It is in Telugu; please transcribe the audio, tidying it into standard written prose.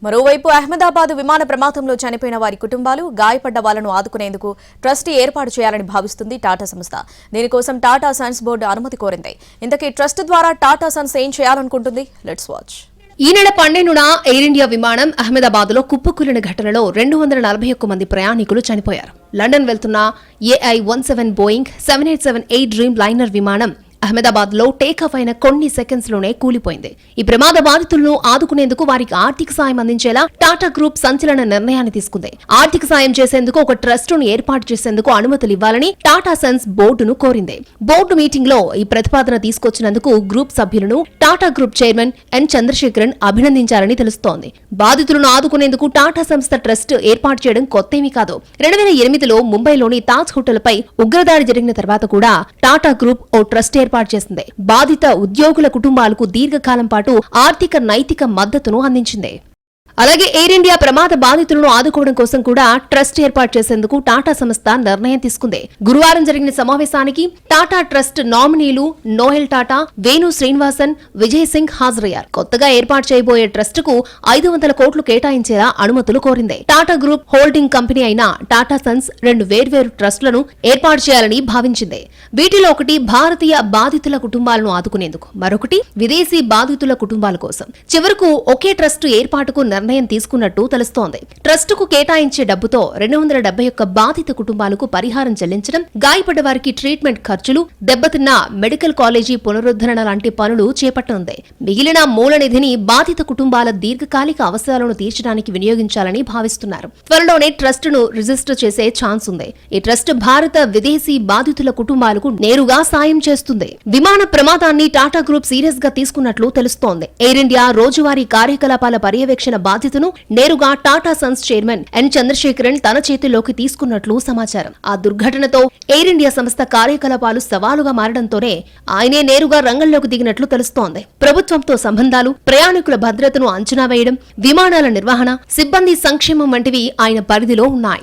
మరోవైపు అహ్మదాబాద్ విమాన ప్రమాదంలో చనిపోయిన వారి కుటుంబాలు గాయపడ్డ వాళ్లను ఆదుకునేందుకు ట్రస్టీ ఏర్పాటు చేయాలని భావిస్తుంది టాటా సంస్థ. దీనికోసం టాటా సన్స్ బోర్డు అనుమతి కోరింది. ఇంతకీ ట్రస్ట్ ద్వారా టాటా సన్స్ ఏం చేయాలనుకుంటుంది? Let's watch. ఈ నెల 12న ఎయిర్ ఇండియా విమానం అహ్మదాబాద్ లో కుప్పకూలిన ఘటనలో 241 మంది ప్రయాణికులు చనిపోయారు. లండన్ వెళ్తున్న AI-17 బోయింగ్ 7878 డ్రీమ్ లైనర్ విమానం అహ్మదాబాద్ లో టేకాఫ్ అయిన కొన్ని సెకండ్స్ లోనే కూలిపోయింది. ఈ ప్రమాద బాధితులను ఆదుకునేందుకు వారికి ఆర్థిక సాయం అందించేలా టాటా గ్రూప్ సంచలన నిర్ణయాన్ని తీసుకుంది. ఆర్థిక సాయం చేసేందుకు ఒక ట్రస్టును ఏర్పాటు చేసేందుకు అనుమతులు ఇవ్వాలని టాటా సన్స్ బోర్డును కోరింది. బోర్డు మీటింగ్ లో ఈ ప్రతిపాదన తీసుకొచ్చినందుకు గ్రూప్ సభ్యులను Tata group chairman N Chandrasekaran అభినందించారని తెలుస్తోంది. బాధితులను ఆదుకునేందుకు టాటా సంస్థ ట్రస్ట్ ఏర్పాటు చేయడం కొత్తేమీ కాదు. 2008లో ముంబైలోని తాజ్ హోటల్ పై ఉగ్రదాడి జరిగిన తర్వాత కూడా టాటా గ్రూప్ ఓ ట్రస్ట్ ఏర్పాటు చేసింది. బాధిత ఉద్యోగుల కుటుంబాలకు దీర్ఘకాలం పాటు ఆర్థిక నైతిక మద్దతును అందించింది. అలాగే ఎయిర్ ఇండియా ప్రమాద బాధితులను ఆదుకోవడం కోసం కూడా ట్రస్ట్ ఏర్పాటు చేసేందుకు టాటా సంస్థ నిర్ణయం తీసుకుంది. గురువారం జరిగిన సమావేశానికి టాటా ట్రస్ట్ నామినీలు నోయల్ టాటా, వేణు శ్రీనివాసన్, విజయ్ సింగ్ హాజరయ్యారు. కొత్తగా ఏర్పాటు చేయబోయే ట్రస్ట్ కు 500 కోట్లు కేటాయించేలా అనుమతులు కోరింది. టాటా గ్రూప్ హోల్డింగ్ కంపెనీ అయిన టాటా సన్స్ 2 వేర్వేరు ట్రస్టులను ఏర్పాటు చేయాలని భావించింది. వీటిలో ఒకటి భారతీయ బాధితుల కుటుంబాలను ఆదుకునేందుకు, మరొకటి విదేశీ బాధితుల కుటుంబాల కోసం. చివరకు ఒకే ట్రస్ట్ ఏర్పాటుకు నిర్ణయం తీసుకున్నట్టు తెలుస్తోంది. ట్రస్ట్ కు కేటాయించే డబ్బుతో 271 బాధిత కుటుంబాలకు పరిహారం చెల్లించడం, గాయపడ్డ వారికి ట్రీట్మెంట్ ఖర్చులు, దెబ్బతిన్న మెడికల్ కాలేజీ పునరుద్ధరణ లాంటి పనులు చేపట్టనుంది. మిగిలిన మూల నిధిని బాధిత కుటుంబాల దీర్ఘకాలిక అవసరాలను తీర్చడానికి వినియోగించాలని భావిస్తున్నారు. త్వరలోనే ట్రస్ట్ ను రిజిస్టర్ చేసే ఛాన్స్ ఉంది. ఈ ట్రస్ట్ భారత విదేశీ బాధితుల కుటుంబాలకు నేరుగా సాయం చేస్తుంది. విమాన ప్రమాదాన్ని టాటా గ్రూప్ సీరియస్ గా తీసుకున్నట్లు తెలుస్తోంది. ఎయిర్ ఇండియా రోజువారీ కార్యకలాపాల పర్యవేక్షణ బాధ్యతను నేరుగా Tata Sons chairman N Chandrasekaran తన చేతిలోకి తీసుకున్నట్లు సమాచారం. ఆ దుర్ఘటనతో ఎయిర్ ఇండియా సంస్థ కార్యకలాపాలు సవాలుగా మారడంతోనే ఆయనే నేరుగా రంగంలోకి దిగినట్లు తెలుస్తోంది. ప్రభుత్వంతో సంబంధాలు, ప్రయాణికుల భద్రతను అంచనా వేయడం, విమానాల నిర్వహణ, సిబ్బంది సంక్షేమం వంటివి ఆయన పరిధిలో ఉన్నాయి.